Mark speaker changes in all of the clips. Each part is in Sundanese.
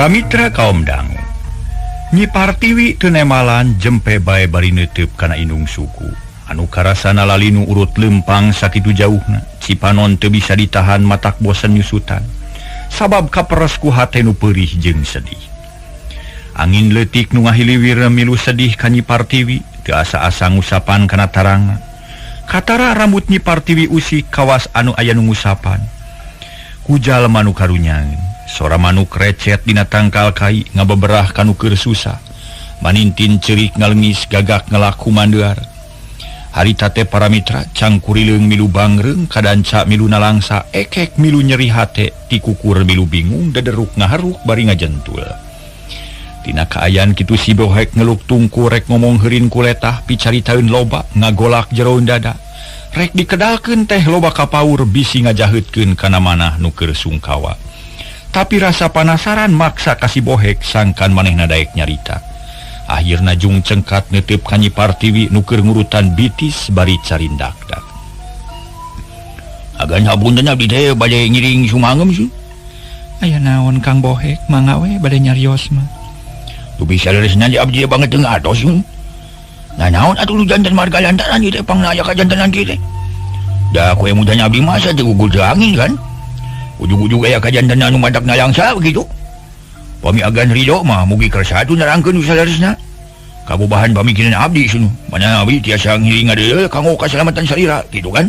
Speaker 1: Para mitra kaum dangu, Nyi Partiwi teu nemalan jempe bae bari neuteub kana indung suku. Anu karasana lalinu urut lempang sakitu jauhna, Cipanon teu bisa ditahan matak bosen nyusutan. Sabab kaperes ku hate nu peurih jeung sedih. Angin leutik nu ngahiliwir milu sedih ka Nyi Partiwi, teu asa-asa ngusapan kana tarang. Katara rambut Nyi Partiwi usik kawas anu aya nu ngusapan. Ku jalma nu karunyangeun. Sora manuk recet dina tangkal kai ngabeberah kanu keur susah. Manintin cerik ngalengis gagak ngelaku mandear. Harita teh para mitra cangkurileung milu bangreung kadanca milu nalangsa ekek milu nyeri hate ti kukur milu bingung dederuk ngaharuk bari ngajentul. Tina kaayaan kitu si bohek ngeluk tungku rek ngomong heurin kuletah picaritaeun loba ngagolak jeroun dada. Rek dikedalkeun teh loba kapaur bisi ngajaheutkeun kana manah nu keur sungkawa. Tapi rasa penasaran maksa kasih bohek sangkan manehna daek nyarita. Akhirna jung cengkat neuteub ka Nyi Partiwi nu keur ngurutan bitis bari carindakdak. Agan hapunten abdi teh bade ngiring sumangem sih.
Speaker 2: Aya naon Kang Bohek, mangga we bade nyarios mah.
Speaker 1: Tu bisa leresna di abdi banget teu ngados. Nah naon atuh lu janten marga lantaran ieu teh pangna aya ka jantenan kieu teh. Da koe mudanya abdi masa teu gugur angin kan. Ujung-ujung aya kajantan anu madak nalangsa begitu. Pami agan ridho mah mugi kersatu nerangkeun salaresna. Kabobahan pamikiran abdi sunu. Mana abdi tiasa ngiring adeul kanggo kaselamatan salira gitu kan.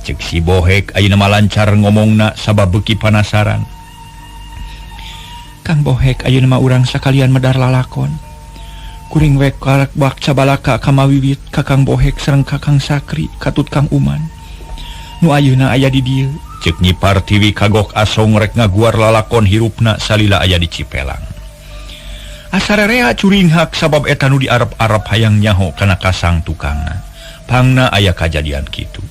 Speaker 1: Cek si bohek ayeuna mah lancar ngomongna sabab beuki panasaran.
Speaker 2: Kang Bohek ayeuna mah urang sakalian medar lalakon. Kuring we karek bak cabalaka ka mawiwit ka Kang Bohek sareng ka Kang Sakri katut Kang Uman. Nu ayeuna aya di dieu. Cek Nyi Partiwi kagok asong rek ngaguar lalakon hirupna salila aya di Cipelang. Asararea curing hak sabab eta nu diarep-arep hayang nyaho kana kasang tukangna. Pangna aya kajadian kitu.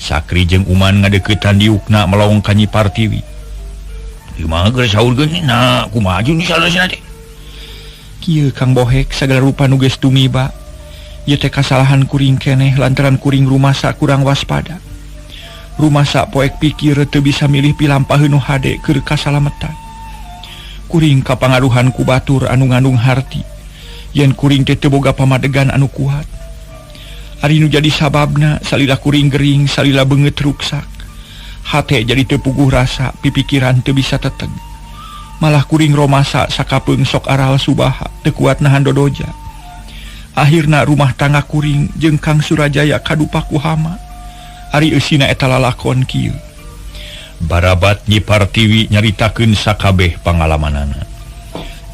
Speaker 2: Sakri jeung Uman ngadeuketan diukna melawong ka Nyi Partiwi. Kumaha geus saurkeun na kumaha jeung salaresna teh. Kieu Kang Bohek sagala rupa nu geus tumiba. Ieu teh kasalahan kuring keneh lantaran kuring rumasa kurang waspada. Rumasa poek pikir teu bisa milih pilampaheun nu hade keur kasalametan. Kuring kapangaruhan ku batur anu ngandung harti. Yen kuring teh teu boga pamadegan anu kuat. Ari nu jadi sababna salila kuring gering, salila beungeut ruksak. Hate jadi teu puguh rasa, pipikiran teu bisa teteg. Malah kuring romasa sakapeung sok aral subaha teu kuat nahan dodoja. Akhirna rumah tangga kuring jeung Kang Surajaya kadupa ku hama. Ari eusina eta lalakon kieu. Barabat Nyi Partiwi nyaritakeun sakabeh pangalamanana.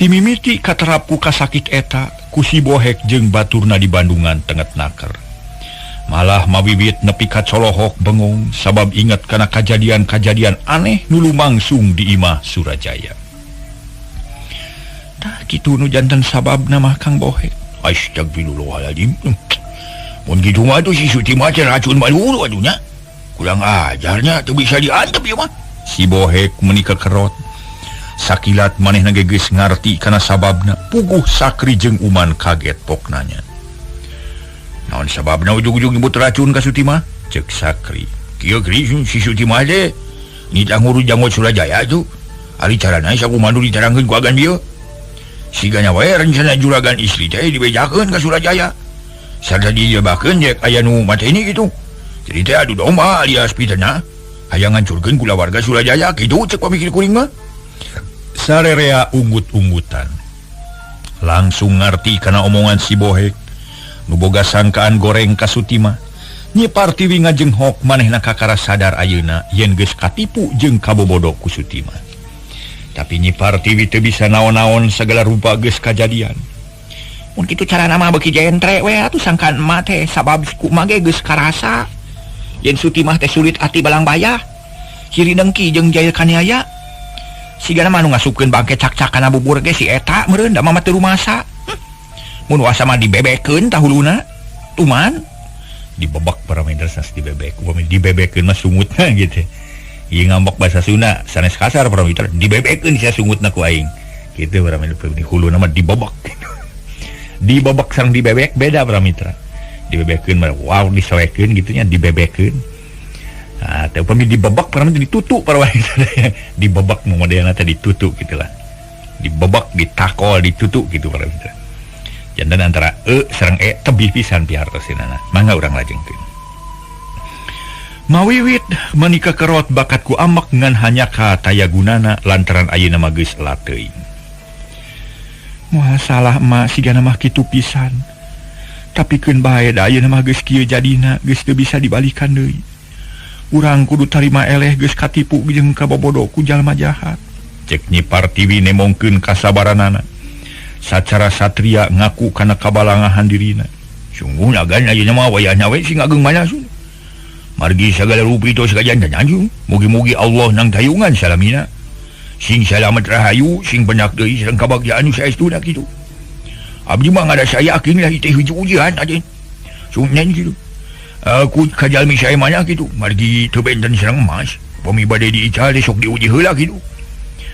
Speaker 2: Ti mimiti katerap ku kasakit eta ku si Bohek jeung baturna di Bandungan tenget naker. Malah mawiwit nepi ka colohok bengong sabab inget kana kajadian-kajadian aneh nu lumangsung di imah Surajaya. Tah kitu nu janten sababna mah Kang Bohek. Astagfirullahaladzim. Mun gitu mah tuh si Suti mah racun baluru adunya. Kurang ajarnya tuh bisa diantep ya mah. Si Bohek menikah kerot. Sakilat manehna geus ngarti kana sababna. Puguh Sakri jeung Uman kaget poknanya. Naon sababna ujug-ujug nyebut racun ka Suti mah? Cek Sakri. Kieu geuning si Suti mah teh nita ngurus janggot Surajaya tuh. Ari carana sakumandu diterangkeun ku agan dieu. Sigana wae rencana juragan istri teh dibejakeun ka Surajaya. Sarta dijebakeun jek aya nu mateni gitu. Jadi teh adu domba alias pitana. Hayang ngancurkeun kula warga Surajaya kitu cek pamikir kuring mah. Sarerea unggut-unggutan. Langsung ngarti kana omongan si Bohek. Nu boga sangkaan goreng ka Suti mah. Nyi Partiwi ngajenghok manehna kakara sadar ayeuna yen geus katipu jeung kabobodo ku Suti mah. Tapi Nyi Partiwi teu bisa naon-naon segala rupa geus kajadian. Mun kitu carana mah beuki jentre we atuh sangkaan emah teh sabab kumaha ge geus karasa. Yen Suti mah teh sulit ati balang bayah. Ciri dengki jeung jail kaniaya. Sigana mah nu ngasupkeun bangke cak-cak kana bubur ge si eta meureun da mah teu rumasa. Mun wasa mah dibebekeun tahuluna. Tuman dibebek para menders nas dibebek. Upami dibebekeun mah sungutna gitu. Ieu ngambek bahasa Sunda sanes kasar para mitra dibebekeun sia sungutna ku aing. Kitu para mitra di huluna mah dibebek. Dibebek sareng dibebek beda para mitra. Dibebekeun mah wow disoekeun gitunya dibebekeun. Nah, teh upami dibebek para mitra ditutuk para wanita. Dibebek nu modelna teh ditutuk gitulah.
Speaker 1: dibebak, ditakol, ditutuk gitu para mitra. Jantan antara sareng tebih pisan pihartosinana. Mangga urang lajengkeun. Mawiwit menika kerot bakatku amak ngan hanya ka tayagunana lantaran ayeuna mah geus elat teuing. Moal salah mah sigana mah kitu pisan. Tapi keun bae da ayeuna mah geus kieu jadina, geus teu bisa dibalikan deui. Urang kudu tarima eleh geus katipu jeung kabobodo ku jalma jahat. Cek Nyi Partiwi nemongkeun kasabaranana. Sacara satria ngaku kana kabalangahan dirina. Sungguh nagan ayeuna mah wayahna we sing ageng manasun. Margi sagala rupi tos kajan janju. Mugi-mugi Allah nang dayungan salamina. Sing salamet rahayu, sing benak deui sareng kabagjaan nu saestuna kitu. Abdi mah ngada saya yakin lah itu ujian aja. Sunyen kitu. Aku kajalmi saya mana kitu. Margi teu benten sareng emas. Pami bade diical sok diuji heula kitu.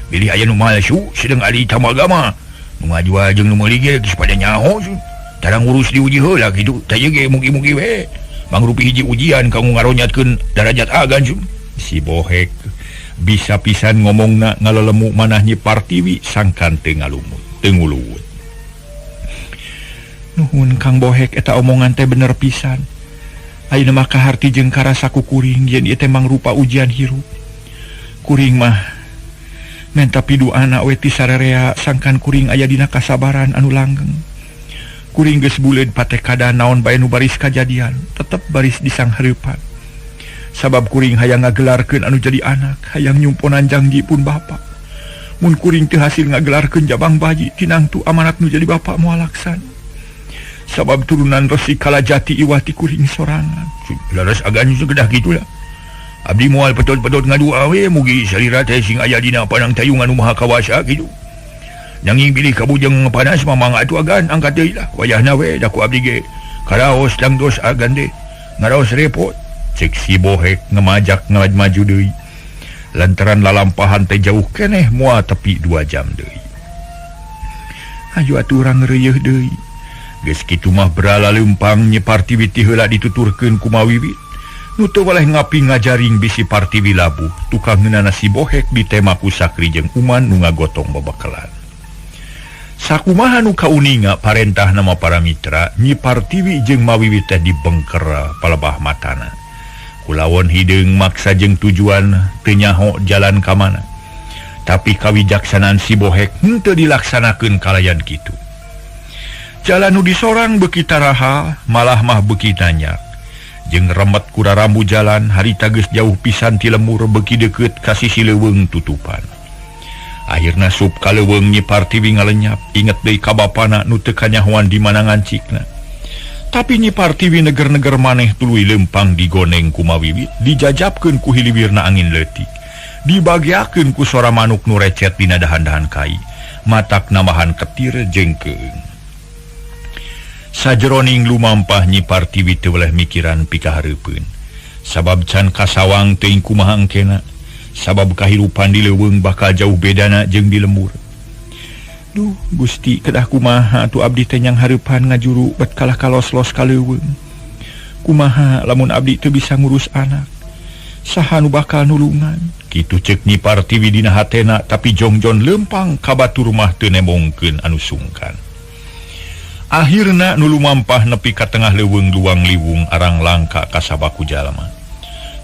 Speaker 1: Bilih aya nu malsu sedeng ari tamagama. Nu ngajua jeung nu meuli ge geus pada nyaho. Tarang urus diuji heula kitu. Taya ge mugi-mugi we. Mangrupi hiji ujian kamu ngaronyatkeun derajat agan sun. Si Bohek bisa pisan ngomongna ngalelemu manah Nyi Partiwi sangkan teu ngalumut, teu nguluwut. Nuhun Kang Bohek eta omongan teh bener pisan. Ayeuna mah kaharti jeung karasaku kuring yen ieu teh mangrupa ujian hirup. Kuring mah menta piduana we ti sararea sangkan kuring aya dina kasabaran anu langgeng. Kuring geus buleud patekada naon bae nu baris kajadian, tetep baris disanghareupan. Sabab kuring hayang ngagelarkeun anu jadi anak, hayang nyumponan janji pun bapa. Mun kuring teu hasil ngagelarkeun jabang baji tinangtu amanat nu jadi bapa moal laksana. Sabab turunan Resi Kalajati iwati kuring sorangan. Laras agan segedah gitulah. Abdi moal pedot-pedot ngadua we mugi salira teh sing aya dina panang tayungan nu maha kawasa kitu. Nanging bilih kabujeng panas mamang atu agan angkat deui lah. Wayahna we da ku abdi ge karaos dangdos agan de. Ngaraos repot. Cek si Bohek ngemajak maju deui. Lantaran lalampahan teh jauh keneh moal tepi 2 jam deui. Aju atuh urang reuyeuf deui. Geus kitu mah berala leumpang Nyi Partiwi ti heula dituturkeun ku Mawiwit. Nu teu waleh ngapi ngajaring bisi Partiwi labuh. Tukangeunana si Bohek ditema ku Sakri jeung Uman nu ngagotong babakelan. Sakumaha nu kauninga parentah nama para mitra Nyi Partiwi jeung Mawiwit teh dibengker palebah matana. Kulawon hideung maksa jeung tujuan teu nyaho jalan ka mana. Tapi kawijaksanaan si Bohek henteu dilaksanakeun kalayan kitu. Jalan nu disorang beuki taraha malah mah beuki nanya. Jeung remet ku rarambu jalan harita geus jauh pisan ti lemur beuki deukeut ka sisi leuweung tutupan. Akhirna sup ka leuweung Nyi Partiwi ngalenyap, inget deui ka bapana nu teu kanyahoan di mana ngancikna. Tapi Nyi Partiwi neger-neger maneh tuluy leumpang digoneng ku Mawiwit, dijajabkeun ku hiliwirna angin leutik, dibagiakeun ku sora manuk nu recet dina dahan-dahan kai, matak namahan ketir jeung keung. Sajeroning lumampah Nyi Partiwi teu weleh mikiran pikahareupeun, sabab can kasawang teuing kumaha engkena. Sabab kahirupan di leuweung bakal jauh bedana jeung di lembur. Duh Gusti kedah kumaha atuh abdi teh nyang hareupan ngajuru bet kalah kalos-los ka leuweung. Kumaha lamun abdi teu bisa ngurus anak. Saha nu bakal nulungan? Kitu ceuk Nyi Partiwi dina hatena, tapi jongjon leumpang ka batur mah teu nemongkeun anu sungkan. Akhirna nu lumampah nepi ka tengah leuweung luang liwung arang langka ka sabaku jalma.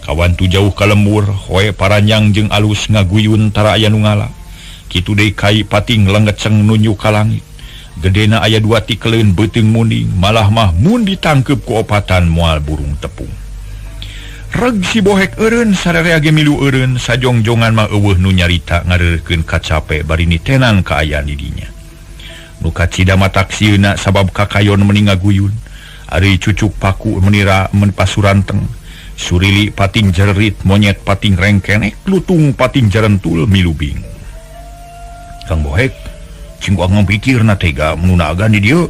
Speaker 1: Kawan tu jauh ka lembur, hoe paranyang jeung alus ngaguyun tara aya nu ngala. Kitu deui kai pating lenggeceng nunjuk ka langit. Gedena aya 2 tikeleun beuteung munding, malah mah mun ditangkep ku opatan moal burung tepung. Reg si Bohek eureun sararea ge milu eureun, sajongjongan mah eueuh nu nyarita ngareurkeun kacape bari nitenang kaayaan di dinya. Nu kacida matak sieuna sabab kakayon meuni ngaguyun. Ari cucuk paku menira men pasuranteng. Surili pating jerit, monyet pating rengkenek, lutung pating jarentul milu bingung. Kang Bohek, cing gua ngapikirna tega menunagan di dieu.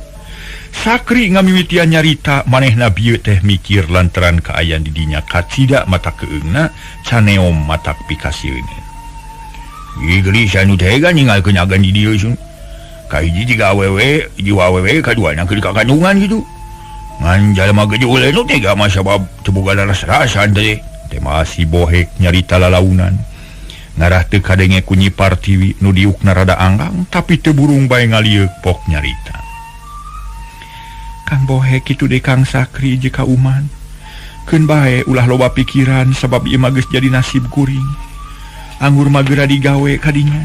Speaker 1: Sakri ngamimitian nyarita manehna bieu teh mikir lantaran kaayaan di dinya kacida mata keungna, caneom matak pikasieuna. Ieu geulis anu tega ningalkeun agan di dieu sun. Ka hiji jiga awewe, jiwa awewe kaduana keur kakandungan gitu. Ngan jalma gejole nu tega mah sabab teu boga ras-rasan teh. Teh si Bohek nyarita lalaunan. ngarah teu kadenge ku Nyi Partiwi nu diukna rada anggang tapi teu burung bae ngalieur pok nyarita. Kang Bohe kitu deui Kang Sakri jeung ka Uman. Keun bae ulah loba pikiran sabab ieu mah geus jadi nasib kuring. Anggur mah geura digawe kadinya.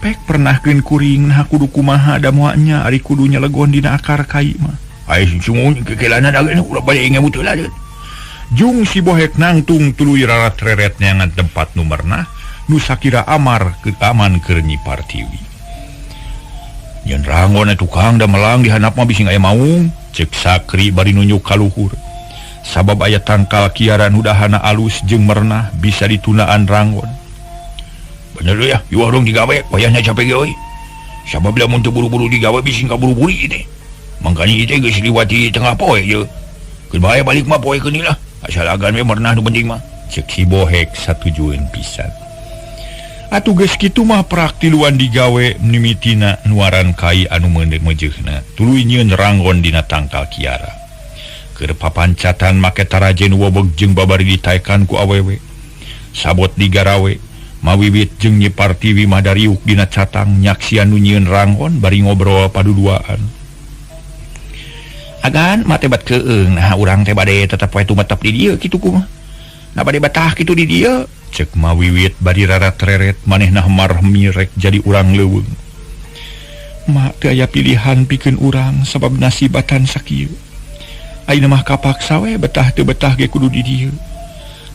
Speaker 1: Pek pernah keun kuring nah kudu kumaha da moalnya ari kudu nyelegon dina akar kai mah.
Speaker 2: Ai sungun kekelana dageun ulah bade ngemut heula.
Speaker 1: Jung si Bohek nangtung tuluy rarat reret neangan tempat numerna nu sakira amar ke aman keur Nyi Partiwi. Yen rangon tukang da melang di handap mah bisi aya maung, cek Sakri bari nunjuk ka luhur. Sabab aya tangkal kiara nu dahana alus jeung mernah bisa ditunaan rangon.
Speaker 2: Bener ya, ieu dong digawe, wayahna capek ge euy. Sabab lamun teu buru-buru digawe bisi kaburu-buru ieu. Mangkana ieu geus liwati tengah poe ye. Keun bae balik mah poe keun lah. Asal agan we mernah nu penting mah.
Speaker 1: Cek si Bohek satujueun pisan. Atuh geus kitu mah prak tiluan digawe mimitina nuaran kai anu meundeuh meujeuhna tuluy nyieun rangon dina tangkal kiara. Keur papancatan make tarajen wobeg jeung babari ditaekan ku awewe. Sabot digarawe mawiwit jeung Nyi Partiwi mah dariuk dina catang nyaksian nu nyieun rangon bari ngobrol paduduaan.
Speaker 2: Agan mah teh bat keung nah urang teh bade tetep wae tumetep di dieu kitu kumaha. Na bade batah kitu di dieu.
Speaker 1: Cek mawiwit bari rarat reret manehna hemar mirek jadi urang leuweung. Mak teu aya pilihan pikeun urang sabab nasibatan sakieu. Ayeuna mah kapaksa we betah teu betah ge kudu di dieu.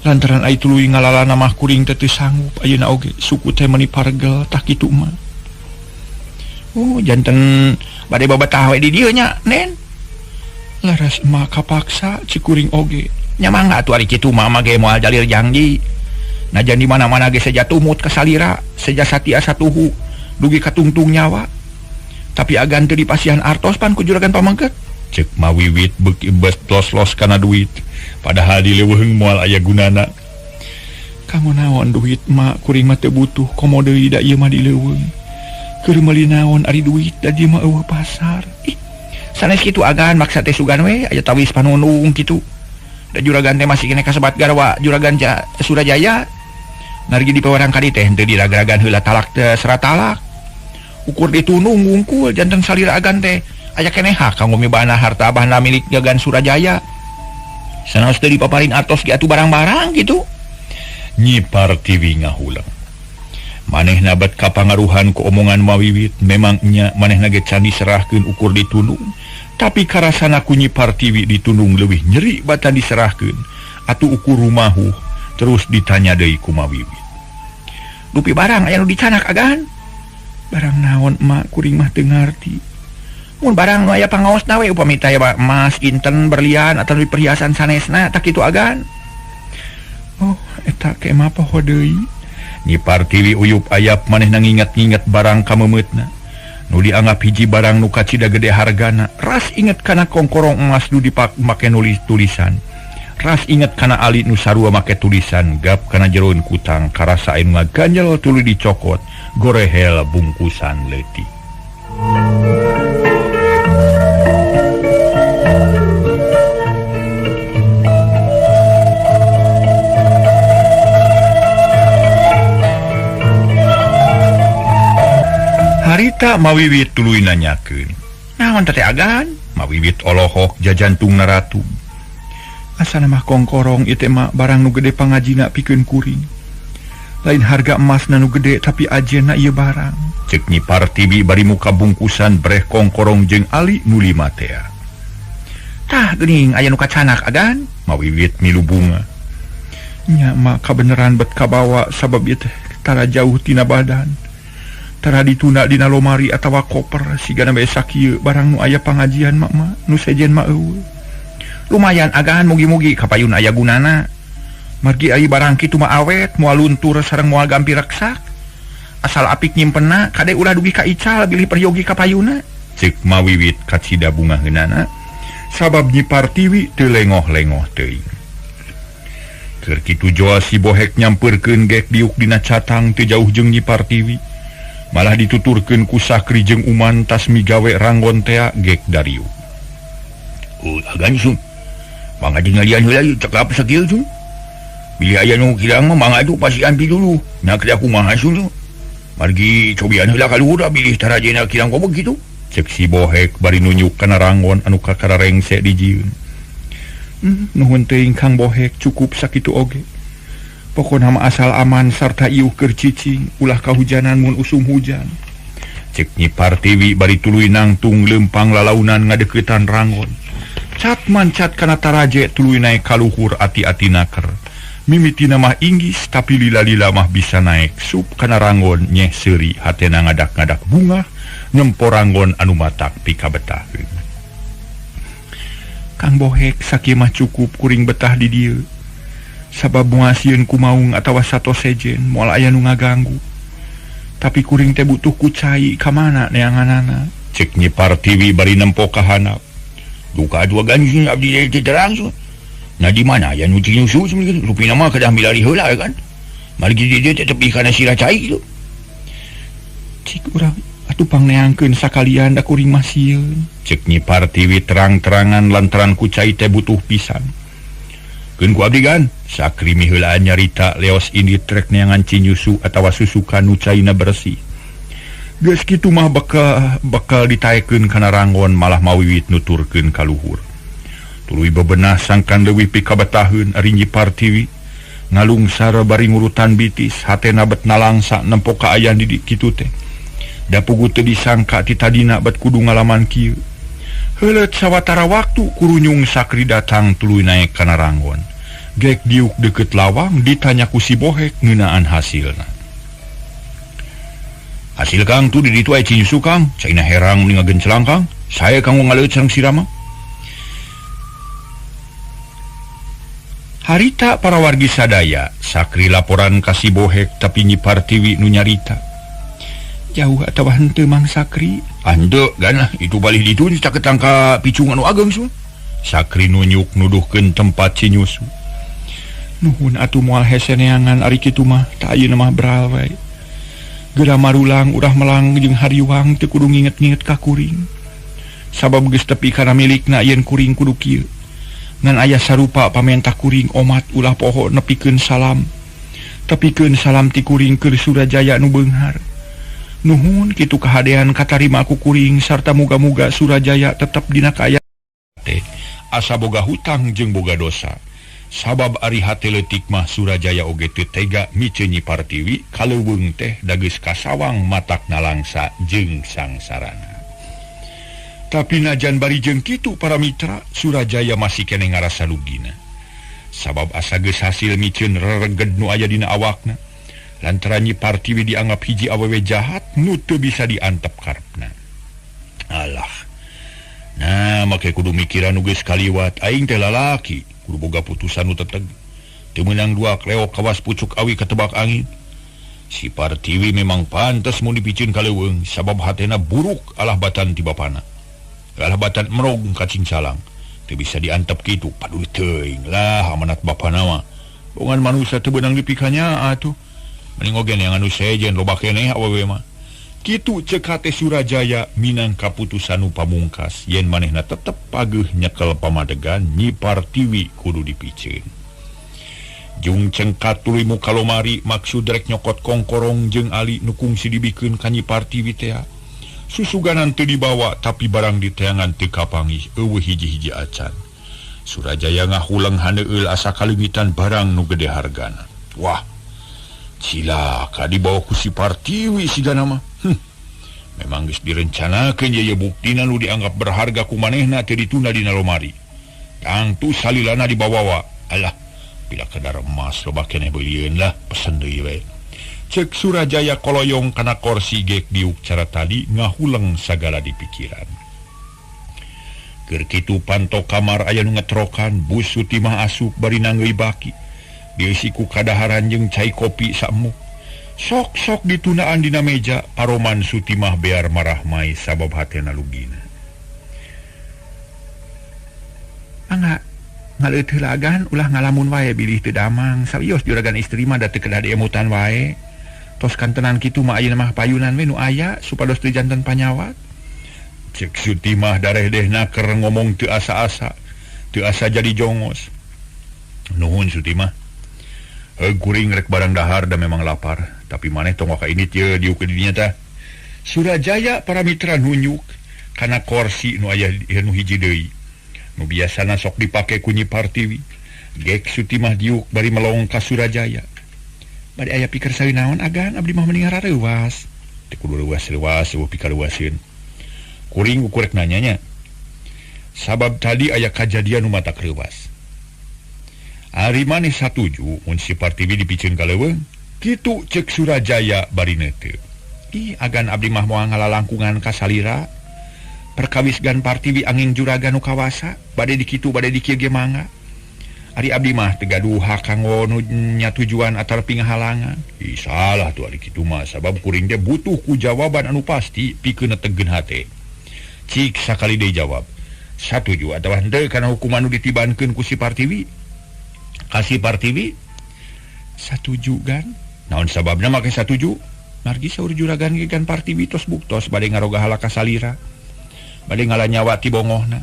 Speaker 1: Lantaran ai tuluy ngalalana mah kuring teu sanggup ayeuna oge suku teh meuni pargel tah kitu mah.
Speaker 2: Oh janten bade babetah we di dieu nya Nen.
Speaker 1: Laras mak kapaksa cik kuring oge.
Speaker 2: Nya mangga atuh ari kitu mah ge moal jalir janji. Najan di mana-mana ge saja tumut ka salira, saja satia satuhu, dugi katungtung nyawa. Tapi agan teu dipasihan artos pan ku juragan pamangket.
Speaker 1: Cek mawiwit beuki beus los-los kana duit, padahal di leuweung moal aya gunana. Kamu naon duit mak kuring mah teu butuh, komo deui da ieu mah di leuweung. Keur meuli naon ari duit da dieu mah eueuh pasar.
Speaker 2: Ih, sanes kitu agan maksa teh sugan we aya tawis panunung kitu. Da juragan teh masih kene kasebat garwa juragan Surajaya. Nargi di pawarang kadi teh teu diraga-ragan heula talak teh serat talak. Ukur ditunung ngungkul janten salira agan teh aya keneh hak kanggo mibana harta abahna milik Jagan Surajaya. Sanaos teu dipaparin atos ge atuh barang-barang gitu.
Speaker 1: Nyi Partiwi ngahulang. Manehna bet kapangaruhan ku omongan mawiwit memang nya manehna ge can diserahkeun ukur ditunung. Tapi karasana ku Nyi Partiwi ditunung leuwih nyeri batan diserahkeun atuh ukur rumahu. Terus ditanya deui ku mawiwit.
Speaker 2: Dupi barang aya nu dicanak agan.
Speaker 1: Barang naon mak kuring mah teu ngarti.
Speaker 2: Mun barang nu aya pangaosna we upami teh emas, inten, berlian atawa perhiasan sanesna tak kitu agan.
Speaker 1: Oh, eta ke mah poho deui. Nyi Partiwi uyup ayap manehna nginget-nginget barang kamemeutna. Nu dianggap hiji barang nu kacida gede hargana, ras inget kana kongkorong emas nu dipake nulis tulisan. Ras inget kana ali nu sarua make tulisan gap kana jeroen kutang karasa anu ngaganjel tuluy dicokot gorehel bungkusan leutik. Harita mawiwit tuluy nanyakeun.
Speaker 2: Naon teh agan?
Speaker 1: Mawiwit olohok jajantungna ratu. Asana mah kongkorong ieu teh mah barang nu gede pangajina pikeun kuring. Lain harga emas nu gede tapi ajenna ieu barang. Cek Nyi Partiwi bari muka bungkusan breh kongkorong jeung ali nu 5 teh.
Speaker 2: Tah geuning aya nu kacanak agan?
Speaker 1: Mawiwit milu bunga. Nya mah kabeneran bet kabawa sabab ieu teh tara jauh tina badan. Tara dituna dina lomari atawa koper sigana bae sakieu barang nu aya pangajian mak mah nu sejen mah eueuh.
Speaker 2: Lumayan agan mugi-mugi kapayun aya gunana. Margi ai barang kitu mah awet, moal luntur sareng moal gampi reksak. Asal apik nyimpenna, kade ulah dugi ka ical bilih peryogi kapayuna.
Speaker 1: Cek mawiwit kacida bunga heunana, sabab Nyi Partiwi teu lengoh-lengoh teuing. Keur kitu joa si Bohek nyampeurkeun gek diuk dina catang teu jauh jeung Nyi Partiwi. Malah dituturkeun ku Sakri jeung Uman tas migawe ranggon tea gek dariuk.
Speaker 2: Oh, agan sun. Mangga dingalian heula ieu cekap sakieu sun. bila aya nu kirang mah mangga tu pasti ampi dulu nak aku mah hasil tu margi cobian heula kaluhur bilih tarajena kirang kok begitu
Speaker 1: cek si Bohek bari nunjuk kana rangon anu kakararengse di jieun. Nuhun teuing Kang Bohek cukup sakitu oge. Pokona mah asal aman sarta ieuh keur cicing ulah kahujanan mun usum hujan. Cek Nyi Partiwi bari tuluy nangtung lempang lalaunan ngadeuketan rangon. Cat mancat kana taraje tuluy naik kaluhur ati-ati naker. Mimitina mah inggis tapi lila-lila mah bisa naik sup kana rangon nyeh seuri hatena ngadak-ngadak bunga nyempo rangon anu matak pika betahkeun. Kang Bohek sakieu mah cukup kuring betah di dieu. Sabab muasieun kumaung atawa sato sejen moal aya nu ngaganggu. Tapi kuring teh butuh kucai ka mana neanganana. Cek Nyi Partiwi bari nempo ka handap.
Speaker 2: Duka dua ganjing abdi teh terang su. Nah di mana ya nyuci nyusu sebenarnya rupina mah kedah milari heula kan. Margi dia teh tepi kana sirah cai tu.
Speaker 1: Cik urang atuh pangneangkeun sakalian da kuring mah sieun. Cek Nyi Partiwi terang-terangan lantaran kucai teh butuh pisan.
Speaker 2: Keun ku abdi kan sakri miheulaan nyarita leos indit trek neangan cinyusu atawa susukan nu caina bersih.
Speaker 1: Geus kitu mah bakal ditaekeun kana rangon malah mawiwit nuturkeun ka luhur. Tuluy bebenah sangkan leuwih pika betaheun ari Nyi Partiwi ngalungsar bari ngurutan bitis hatena bet nalangsa nempo ka aya di kitu teh. Da puguh teu disangka ti tadina bet kudu ngalaman kieu. Heuleut sawatara waktu kurunyung sakri datang tuluy naek kana rangon. Gek diuk deket lawang ditanya ku si Bohek ngeunaan hasilna.
Speaker 2: Hasil Kang tu di ditu aya cinyusu Kang, caina herang mending ngagencelang Kang. Saya kanggo ngaleut sareng sirama.
Speaker 1: Harita para wargi sadaya sakri laporan ka si Bohek tapi Nyi Partiwi nu nyarita. Jauh atawa henteu Mang Sakri?
Speaker 2: Henteu ganah itu balih ditu caketan ka picung anu ageng su.
Speaker 1: Sakri nunjuk nuduhkeun tempat cinyusu. Nuhun atuh moal hese neangan ari kitu mah teu ayeuna mah beral wae. Geura marulang urah melang jeung hariwang teu kudu nginget-nginget ka kuring. Sabab geus tepi kana milikna yen kuring kudu kieu. Ngan aya sarupa pamentah kuring omat ulah poho nepikeun salam. Tepikeun salam ti kuring keur Surajaya nu beunghar. Nuhun kitu kahadean katarima ku kuring sarta muga-muga Surajaya tetep dina kaaya teh asa boga hutang jeung boga dosa. Sabab ari hate leutik mah Surajaya oge teu tega miceu Nyi Partiwi kaleuweung teh da geus kasawang matak nalangsa jeung sangsarana. Tapi najan bari jeung kitu para mitra, Surajaya masih kene ngarasa lugina. Sabab asa geus hasil micieun rereged nu aya dina awakna. Lantaran Nyi Partiwi dianggap hiji awewe jahat nu teu bisa diantep karepna.
Speaker 2: Alah. Nah, make kudu mikiran nu geus kaliwat aing teh lalaki. Kudu boga putusan nu teteg. Teu meunang dua kleok kawas pucuk awi ketebak angin. Si Partiwi memang pantes mun dipicieun kaleuweung sabab hatena buruk alah batan ti bapana. Alah batan merog kacing salang. Teu bisa diantep kitu paduli teuing lah amanat bapana mah. Bongan manusia teu beunang dipikanya atuh. Mending oge yang anu sejen loba keneh awewe mah. Kitu cek hate Surajaya minang kaputusan nu pamungkas yen manehna tetep pageuh nyekel pamadegan Nyi Partiwi kudu dipicieun. Jung cengkat tuluy muka lomari maksud rek nyokot kongkorong jeung ali nu kungsi dibikeun ka Nyi Partiwi teh. Susuganan teu dibawa tapi barang di teangan teu kapangih eueuh hiji-hiji acan. Surajaya ngahuleng handeueul asa kalimgitan barang nu gede hargana. Wah, cilaka dibawa ku si Partiwi sigana mah. Memang geus direncanakeun ye buktina nu dianggap berharga ku manehna teu ditunda dina lomari. Tangtu salilana dibawa. Alah, bila kadar emas loba keneh beulieun lah, pesen deui we. Cek Surajaya koloyong kana kursi gek diuk cara tadi ngahuleng sagala di pikiran. Keur kitu panto kamar aya nu ngetrokan bus Suti mah asup bari nanggeuy baki. Dieusi ku kadaharan jeung cai kopi saemuk. Sok-sok ditunaan dina meja paroman Suti mah bear marah mai sabab hatena lugina. Angga ngaleut heulagan ulah ngalamun wae bilih teu damang sarios juragan istri mah da teu kedah diemutan wae. Tos kantenan kitu mah ayeuna mah payunan we nu aya supados teu janten panyawat. Cek Suti mah darehdehna keur ngomong teu asa-asa, teu asa jadi jongos. Nuhun Suti mah.
Speaker 1: Kuring rek barang dahar dan memang lapar, tapi maneh tong waka ini teu diuk dinya tah. Surajaya para mitra nunyuk kana kursi nu aya nu hiji deui. Nu biasana sok dipake ku Nyi Partiwi. Gek Sutimah diuk bari melong ka Surajaya. Bade aya pikir sawi naon agan abdi mah mending hareuwas. Teu kudu leuwas-leuwas eueuh pikaleuwaseun. Kuring ukurek nanyanya. Sabab tadi aya kajadian nu matak leuwas. Ari maneh satuju mun si Partiwi dipikeun ka leuweung, kitu ceuk Surajaya bari neuteu. Ih, agan abdi mah moal ngalalangkungan ka salira. Perkawis gan Partiwi angin juragan nu kawasa, bade dikitu bade dikieu ge mangga. Ari abdi mah teu gaduh kanggo nu nya tujuan atar pingahalangan. Ih, salah tuh ari kitu mah sabab kuring teh butuh ku jawaban anu pasti pikeun netegeun hate. Cik sakali deui jawab. Satuju atawa henteu kana hukuman nu ditibankeun ku si Partiwi? Kasih Partiwi? Satuju gan. Naon sababna make satuju? Margi saur juragan ge gan Partiwi tos buktos bade ngaroga halaka salira. Bade ngalanyawa ti bongohna.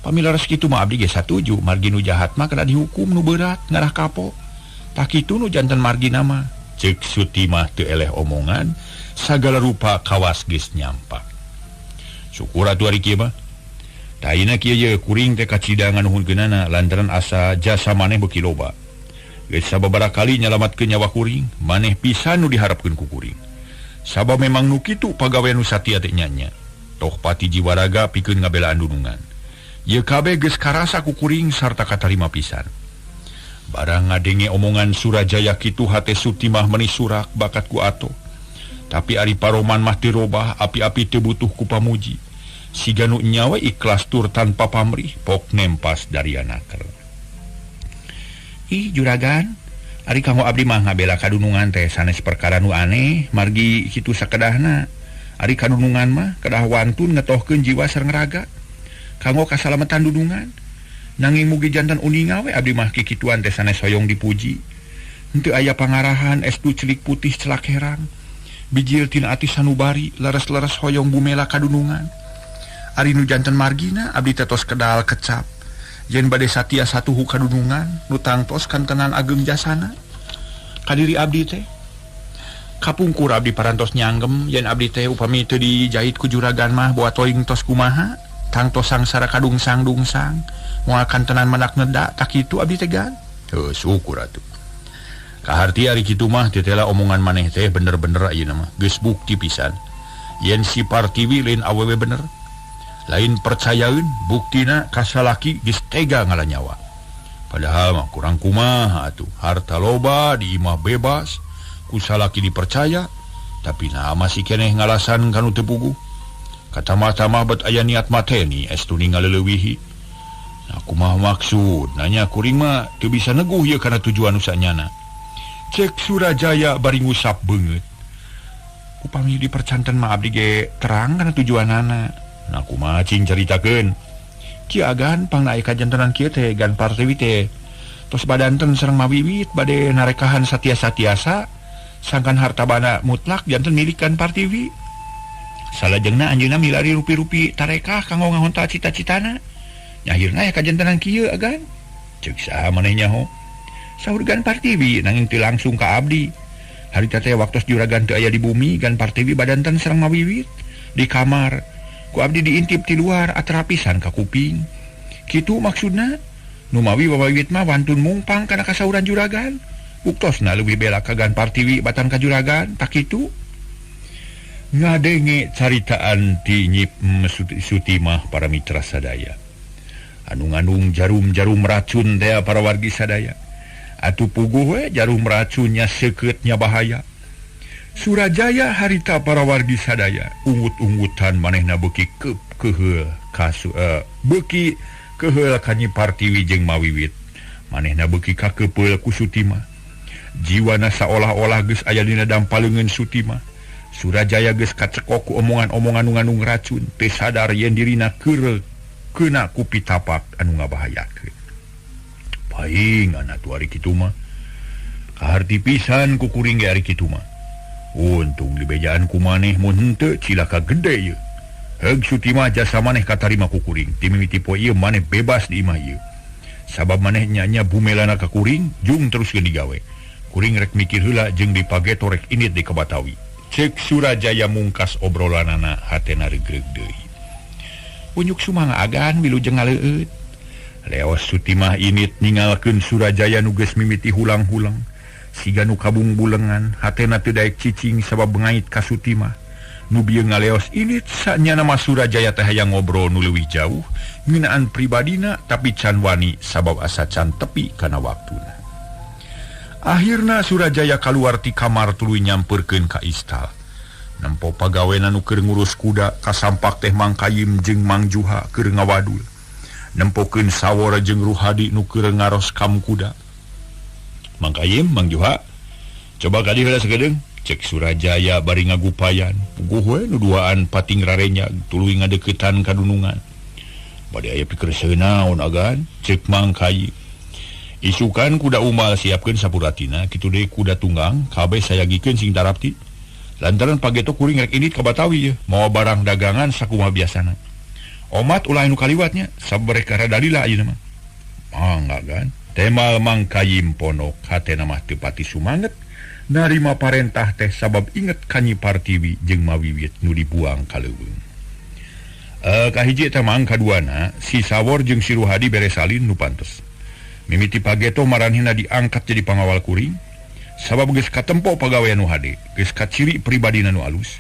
Speaker 1: Pamilaras kitu mah abdi ge satuju, margi nu jahat mah kada dihukum nu berat ngarah kapo. Tak kitu nu janten margi nama. Ceuk Sutimah teu eleh omongan, sagala rupa kawas geus nyampak. Syukur atuh ari kieu mah. Tayina kieu ye kuring teh kacidangan nuhunkeunana lantaran asa jasa maneh beuki loba. Geus sababaraha kali nyalamatkeun nyawa kuring, maneh pisan nu diharapkeun ku kuring. Sabab memang nu kitu pagawean nu satia teh nya. Toh pati jiwa raga pikeun ngabelaan dunungan. Ieu kabeh geus karasa ku kuring sarta katarima pisan. Barang ngadenge omongan Surajaya kitu hate Sutimah meuni surak bakat ku ato. Tapi ari paroman mah teu robah, api-api teu butuh ku pamuji. Siga nu nyawa ikhlas tur tanpa pamrih, pok nempas dari anaker. Ih juragan, ari kanggo abdi mah ngabela kadunungan teh sanes perkara nu aneh, margi kitu sakedahna. Ari kadunungan mah kedah wantun ngetohkeun jiwa sareng raga. Kanggo kasalametan dudungan. Nanging mugi jantan uninga we abdi mah kikituan teh sanes hoyong dipuji. Henteu aya pangarahan estu celik putih celak herang. Bijil tina ati sanubari leres-leres hoyong bumela kadunungan. Ari nu janten margina abdi teh tos kedal kecap. Yen bade satia satuhu kadunungan nu tangtos kantenan ageng jasana. Kadiri abdi teh kapungkur abdi parantos nyanggem yen abdi teh upami teu dijahit ku juragan mah boa toing tos kumaha tangtos sangsara kadungsang-dungsang moal kantenan menak neda tak kitu abdi teh gan. Heuh syukur atuh. Kaharti ari kitu mah teu tela omongan maneh teh bener-bener ayeuna mah geus bukti pisan yen si Partiwi lain awewe bener. Lain percayaeun buktina kasalaki geus tega ngalanyawa. Padahal mah kurang kumaha atuh, harta loba di imah bebas, ku salaki dipercaya, tapi nah masih keneh ngalasan kanu teu puguh. Kata mata mah bet aya niat mateni estu ningaleuweuhi. Nah kumaha maksud? Nanya kuring mah teu bisa neguh ieu kana tujuan nu sanyana. Cek Surajaya bari ngusap beungeut. Upami dipercanten mah abdi ge terang kana tujuanana. Nah kumaha cing caritakeun. Kieu agan pangna aya kajantenan kieu teh gan Partiwi teh tos badanten sareng mawiwit bade narekahan satia-satiasa sangkan harta bana mutlak janten milikan Partiwi. Salajengna anjeunna milari rupi-rupi tarekah kanggo ngahonta cita-citana. Nyahirna aya kajantenan kieu agan. Ceuk saha maneh nyaho. Saur gan Partiwi nanging teu langsung ka abdi. Harita teh waktos juragan teu aya di bumi gan Partiwi badanten sareng mawiwit di kamar. Ku abdi diintip ti luar aterapisan ka kuping. Kitu maksudna. Nu mawi wawiwit mah wantun mungpang kana kasauran juragan. Buktosna leuwih bela kagan Partiwi batan ka juragan, tak kitu. Ngadenge caritaan ti Nyi Sutimah para mitra sadaya. Anu ngandung jarum-jarum racun teh para wargi sadaya. Atuh puguh we jarum racunnya sekeutnya bahaya. Surajaya harita para wargi sadaya ungut-ungutan manehna beuki keheul beuki keheul ka Nyi Partiwi jeung mawiwit. Manehna beuki kakepeul ku Sutimah. Jiwana saolah-olah geus aya dina dampaleungeun Sutimah. Surajaya geus kacekok ku omongan-omongan nu ngandung racun, teu sadar yen dirina keur keuna ku pitapak anu ngabahayakeun. Paingan atuh ari kitu mah. Kaharti pisan ku kuring ge ari kitu mah. Untung dibejaan ku maneh mun henteu cilaka gede ieu. Heug Sutimah jasa maneh katarima ku kuring. Ti mimiti poe ieu maneh bebas di imah ieu. Sabab maneh nya bumelana ka kuring, jung teruskeun digawe. kuring rek mikir heula jeung dipageto rek init di Kabatawi. Cek Surajaya mungkas obrolanana hatena regreg deui. Unyuk sumangga agan wilujeng ngaleut. Leos Sutimah init ningalkeun Surajaya nu geus mimiti hulang-hulang. Siga nu kabung bulengan hatena teu daek cicing sabab ngait ka Sutimah. Nu bieu ngaleos init sanyana mah Surajaya teh hayang ngobrol nu leuwih jauh ngeunaan pribadina tapi can wani sabab asa can tepi kana waktuna. Akhirna Surajaya kaluar ti kamar tuluy nyamperkeun ka istal. Nempo pagawena nu keur ngurus kuda kasampak teh Mang Kayim jeung Mang Juha keur ngawadul. Nempokeun sawora jeung Ruhadi nu keur ngaros kam kuda. Mang Kayim, Mang Juha, coba kadi heula sakedeung, cek Surajaya bari ngagupayan. Puguh we nu duaan pating rarenya tuluy ngadeuketan ka dunungan. Bade aya pikeun saeunaon agan, cek Mang Kayim. Isukan kuda umal siapkeun sapuratina, kitu deui kuda tunggang kabeh sayagikeun sing tarapti. Lantaran pageto kuring rek init ka Batawi ye, mawa barang dagangan sakumaha biasana. Omat ulah nu kaliwatnya, sabare ka radalila ayeuna mah. Mangga kan. Temal Mang Kayim ponok hatena mah teu pati sumanget narima parentah teh sabab inget Kanyi Partiwi jeung mawiwit nu dibuang ka leuweung. Kahiji eta Mang kaduana si Sawor jeung si Ruhadi bere salin nu pantes. Mimiti pageto maranhina diangkat jadi pangawal kuring sabab geus katempo pagawean nu hade, geus kaciri pribadina nu alus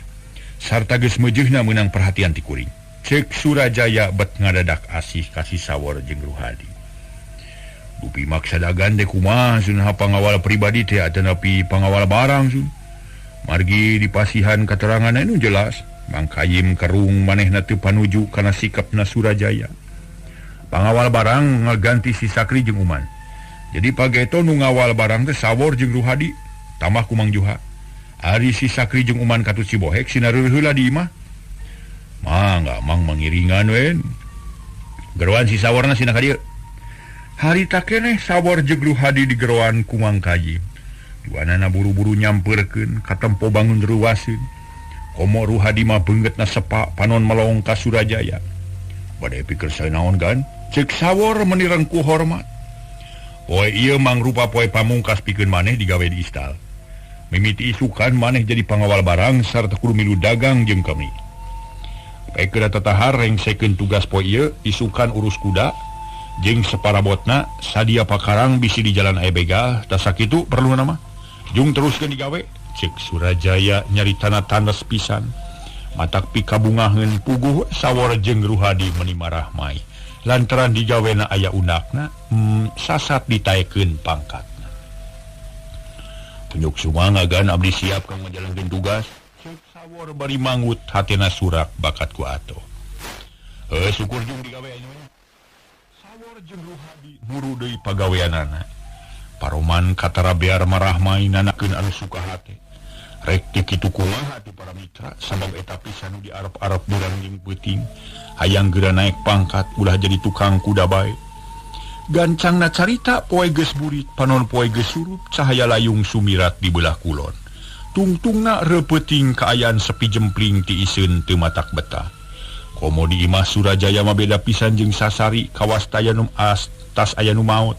Speaker 1: sarta geus meujeuhna meunang perhatian ti kuring. Cek Surajaya bet ngadadak asih ka si Sawor jeung Ruhadi. Dupi maksa dagan dek kumaha sun pangawal pribadi teh atanapi pangawal barang sun. Margi dipasihan keterangan nu jelas, Mang Kayim kerung manehna teu panuju kana sikapna Surajaya. Pangawal barang ngaganti si Sakri jeung Uman. Jadi pageto nu ngawal barang teh Sawor jeung Ruhadi, tambah ku Mang Juha. Ari si Sakri jeung Uman katut si Bohek sinareuh heula di imah. Mangga Mang mangiringan wen. Geroan si Saworna sina ka dieu. Harita keneh Sawor jeung Ruhadi digeroan ku Mang Kayim. Duanana buru-buru nyamperkeun katempo bangun reuwaseun. Komo Ruhadi mah beungeutna sepa panon melong ka Surajaya. Bade pikeun saeunaon gan? Cek Sawor menireng ku hormat. Poe ieu Mang rupa poe pamungkas pikeun maneh digawe di istal. Mimiti isukan maneh jadi pangawal barang sarta kudu milu dagang jeung kami. Paikeun tatahar rengsekeun tugas poe ieu isukan urus kuda. Jeung separabotna sadia pakarang bisi di jalan aya begal tah sakitu perlu nama jung teruskeun digawe. Cek Surajaya nyaritana tandas pisan matak pikabungaheun puguh Sawor jeung Ruhadi meuni marah mai lantaran digawena aya undakna sasat ditaekeun pangkatna. Punyuk sumangagan abdi siap kang ngajalankeun tugas. Cek Sawor bari mangut hatena surak bakat ku atoh. Syukur jeung digawe anu jeung Ruhadi buru deui pagaweanana. Paroman katara bear marah main nanakeun anu suka hate. Rek teu kitu kumaha atuh para mitra sabab eta pisan nu diarep-arep burang jeung peuting hayang geura naek pangkat ulah jadi tukang kuda bae. Gancangna carita poe geus burit panon poe geus surup cahaya layung sumirat di belah kulon. Tungtungna repeuting kaayaan sepi jempling ti iseun teu matak betah. Komo di imah Surajaya mah beda pisan jeung Sasari kawastaya nu tas aya nu maot.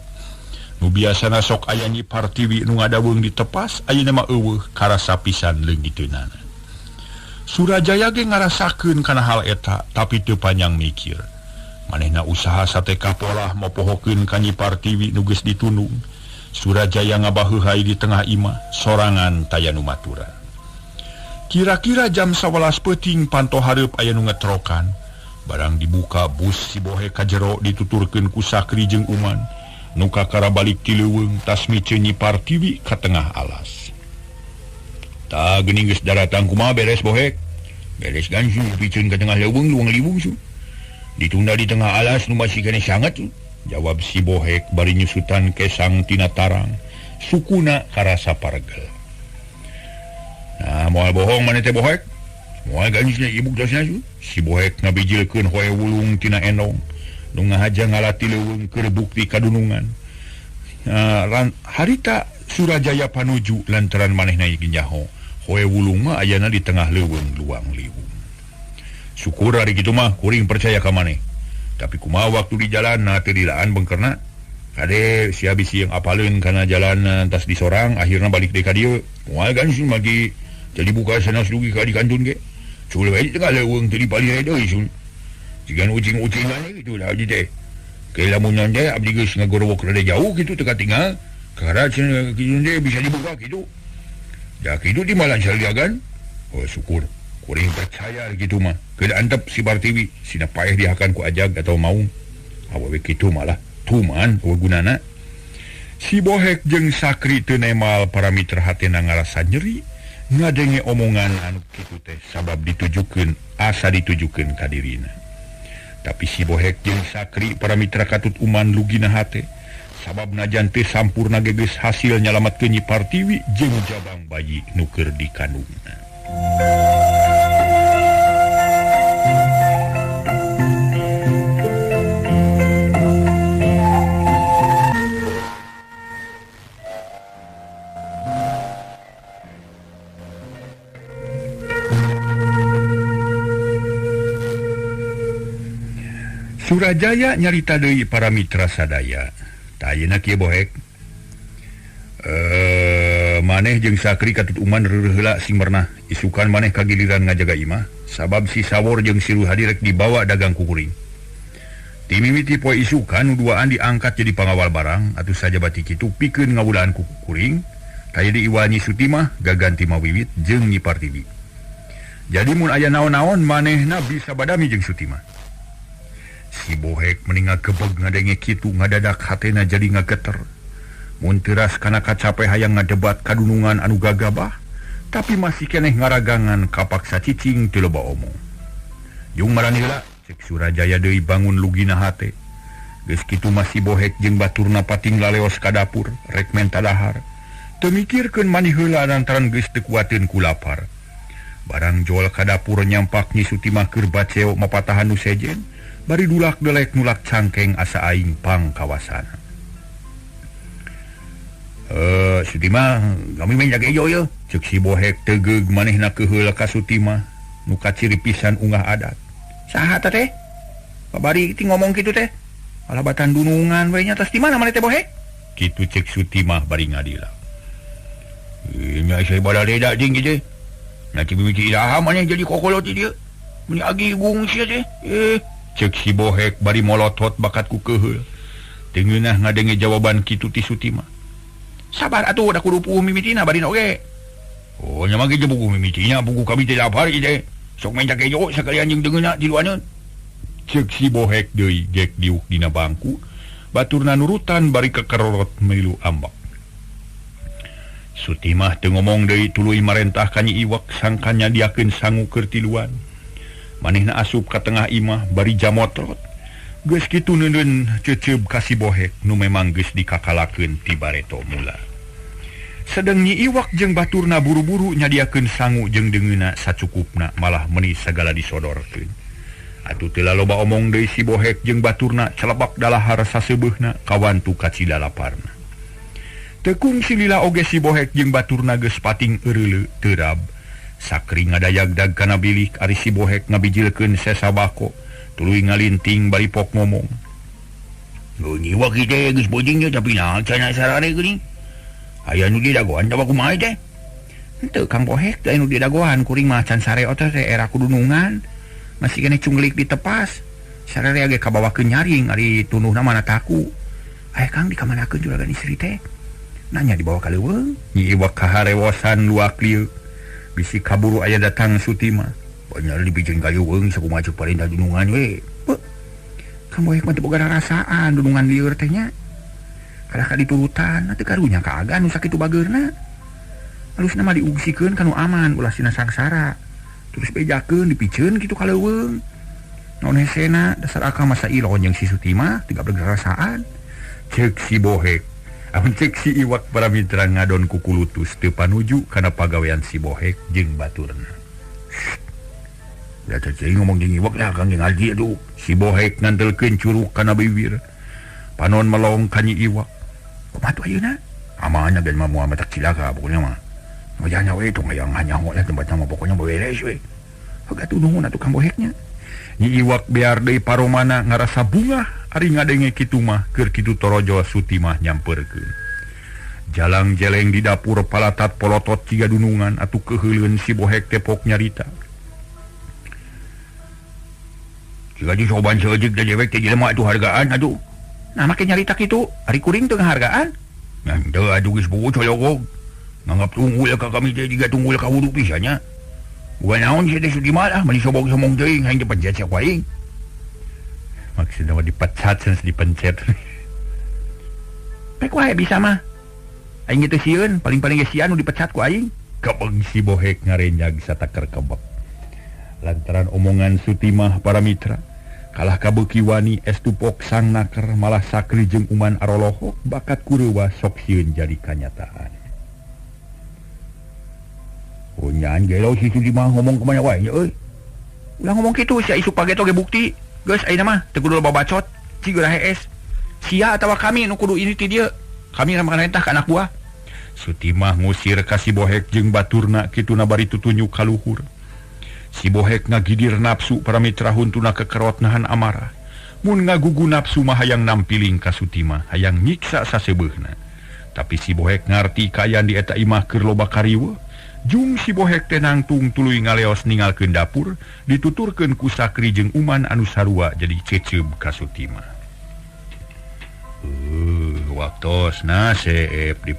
Speaker 1: Nu biasana sok aya Nyi Partiwi nu ngadaweung di tepas ayeuna mah eueuh karasa pisan leungiteunana. Surajaya ge ngarasakeun kana hal eta tapi teu panjang mikir. Manehna usaha sateka polah mopohokeun ka Nyi Partiwi nu geus ditundung. Surajaya ngabaheuhai di tengah imah sorangan taya nu maturan. Kira-kira jam 11 peuting panto hareup aya nu ngetrokan. Barang dibuka bus si Bohe ka jero dituturkeun ku Sakri jeung Uman. Nu kakara balik ti leuweung tas miceun Nyi Partiwi ka tengah alas. Tah geuning geus daratang kumaha beres Bohe? Beres gan su piceun ka tengah leuweung luang liwung su. Ditunda di tengah alas nu masih keneh sangat su. Jawab si Bohe bari nyusutan kesang tina tarang. Sukuna karasa paregel. Nah, moal bohong mana teh Bohek? Moal ganisnya ibu dasnya su. Si Bohek ngabijilkeun hoe wulung tina enong. Nu ngahaja ngalati leuweung keur bukti kadunungan. Harita Surajaya panuju lantaran manehna ieu nyaho. Hoe wulung mah ayana di tengah leuweung luang liwung. Syukur ari kitu mah kuring percaya ka maneh. Tapi kumaha waktu di jalan teu dilaan beungkeurna. Kade si habis yang apalin karena jalan tas di sorang akhirnya balik deka dia mual kan sih lagi jadi buka sana sugi ka di kantun ke cule bae tengah leuweung teu dipalih deui sun jigan ucing-ucingan gitu lah di teh ke lamun teh abdi geus ngagorowok rada jauh gitu teu katinggal karena cenah kitu teh bisa dibuka gitu ya kitu di malan saliagan oh syukur kuring percaya gitu mah keula antep si Bartiwi sina paeh dihakan ku ajag atau mau awewe kitu malah tuman gunana si Bohek jeung Sakri teu nemal para mitra hatena ngarasa nyeri ngadenge omongan anu kitu teh sabab ditujukeun asa ditujukeun ka dirina tapi si Bohek jeung Sakri para mitra katut uman lugina hate sabab najan teu sampurna geus hasil nyalametkeun Nyi Partiwi jeung jabang bayi nu keur dikandungna. Surajaya nyarita deui para mitra sadaya. Tayana kieu Bohek. Maneh jeung Sakri katut uman reureuh heula sing pernah isukan maneh kagiliran ngajaga imah sabab si Sawor jeung si Ruhadi rek dibawa dagang ku kuring. Ti mimiti poe isukan nu duaan diangkat jadi pangawal barang atuh saja bati kitu pikeun ngawulaan ku kuring. Taya di Iwanyi Sutimah gaganti Mawiwit jeung Nyi Partiwi. Jadi mun aya naon-naon manehna bisa badami jeung Sutimah. Si Bohek meninggal kebeg ngadenge kitu ngadadak hatena jadi ngageter mun teuras kana kacape hayang ngadebat kadunungan anu gagabah tapi masih keneh ngaragangan kapaksa cicing teu loba omong yung marani heula cek Surajaya deui bangun lugina hate geus kitu masih Bohek jeung baturna pating laleos ka dapur rek menta dahar teu mikirkeun mani heula lantaran geus teu kuateun ku lapar barang jol ka dapur nyampak Nyi Sutimah keur baceo mapatahan nu sejen bari dulak delek nulak cangkeng asa aing pang kawasan. Sutimah, kami main jaga ijo ya. Cek si Bohek tegeg manehna keheul ka Sutimah, nu kaciri pisan ungah adat. Saha teh? Babari ti ngomong kitu teh. Alabatan dunungan we nya tos di mana maneh teh Bohek? Kitu cek Sutimah bari ngadila. Nya saya bada reda jeung kitu. Nanti mimiti ilaha maneh jadi kokolot ieu. Muni agi gung sia teh. Cek si Bohek bari molotot bakat ku keheul tengeunah ngadenge jawaban kitu ti Sutimah sabar atuh da kudu puguh mimitina bari oge oh nya mah ge buku mimitina buku kami teh lapar ieu teh sok main jake jo sakalian jeung deungeuna di luaneun cek si Bohek deui gek diuk dina bangku baturna nurutan bari kekerorot milu ambak Sutimah teu ngomong deui tuluy marentah ka Nyi Iwak sangka nyadiakeun sangu keur tiluan manehna asup ka tengah imah bari jamotrot geus kitu neuneun ceuceub ka si Bohek nu memang geus dikakalakeun ti bareto mula sedeng Nyi Iwak jeung baturna buru-buru nyadiakeun sangu jeung deungeuna sacukupna malah meuni sagala disodorkeun atuh teu loba omong deui si Bohek jeung baturna celebak dalahar saseubeuna kawantu ka cidalaparna teu kungsi lila oge si Bohek jeung baturna geus pating eureuleu teurab Sakri ngadayagdag kana bilik ari si Bohek ngabijilkeun sesabako tuluy ngalinting bari pok ngomong Nyi Iwak teh geus bojingnya tapi naon cenah sarare geuning aya nu didagoan da kumaha teh henteu Kang Bohek teh nu didagoan kuring mah can sareot teh era kudunungan masih keneh cunglik ditepas sarare age kabawakeun nyaring ari tunuhna mana taku aya Kang dikamanakeun juragan istri teh nanya dibawa ka leuweung Nyi Iwak kaharewosan luak lieu bisi kaburu aya datang Sutimah banyak dibikin gayuweung sakumaha ceuk parintah dunungan we Kang Bohek mah teu boga rasaan dunungan lieur teh nya kada ka diturutan teu karunya kaagan nu sakitu bageurna alusna mah diungsikeun ka nu aman ulah sina sangsara terus bejakeun dipikeun kitu ka leuweung naon hesena dasar akang masa ilon jeung si Sutimah teu boga rasaan ceuk si Bohek amun cek si Iwak para mitra ngadon ku kulutus teu panuju kana pagawean si Bohek jeung baturna. Da teh ngomong jeung Iwak lah Kang jeung Aldi atuh. Si Bohek ngantelkeun curug kana bibir. Panon melong ka Nyi Iwak. Kumaha tuh ayeuna? Amanya gen mah moal matak cilaka pokona mah. Ngajanya we tong hayang hanyaho lah tempatna mah pokona beres we. Haga tuh nuhun atuh Kang Boheknya. Nyi Iwak bear deui paromana ngarasa bungah Ari ngadenge kitu mah keur kitu torojo Sutimah nyamperkeun. Jalang jeleng di dapur palatat polotot ciga dunungan atuh keheuleuan si Bohek tepok nyarita.
Speaker 2: Jika disoban seujik da dewek teh jelema atuh hargaan atuh.
Speaker 1: Nah make nyarita kitu, ari kuring teu ngahargaan.
Speaker 2: Nah, teu atuh geus bogo cologog. Nganggap tunggul ka kami teh jiga tunggul ka wudu pisannya. Bukan naon si teh Sutimah lah, meni sobong-sobong teuing hayang dipencet sak waing.
Speaker 1: Maksudna mah dipecat sans dipencet. Pek wae bisa mah. Aing teh sieun, paling-paling ge sia nu dipecat ku aing. Kebeng si Bohek ngarenyag sataker kebek. Lantaran omongan Sutimah para mitra, kalah kabeuki wani estupok sang naker malah sakri jeung uman aroloho bakat kureuwa sok sieun jadi kanyataan.
Speaker 2: Punyaan gelo si Sutimah ngomong kemana wae euy.
Speaker 1: Ulah ngomong kitu sia isu pageto ge bukti. Geus ayeuna mah teu kudu loba bacot, cigeura hees. Sia atawa kami nu kudu ini ti dieu. Kami ngamarentah ka anak buah. Sutimah ngusir ka si Bohek jeung baturna kituna bari tutunjuk ka luhur. Si Bohek ngagidir nafsu para mitra huntuna kekerot nahan amarah. Mun ngagugu nafsu mah hayang nampiling ka Sutimah, hayang nyiksa saseubeuna. Tapi si Bohek ngarti kaayaan di eta imah keur loba kariweuh. Jung si Bohek teh nangtung tuluy ngaleos ninggalkeun dapur, dituturkeun ku sakri jeung uman anu sarua jadi ceceub ka Sutimah. Waktosna seep di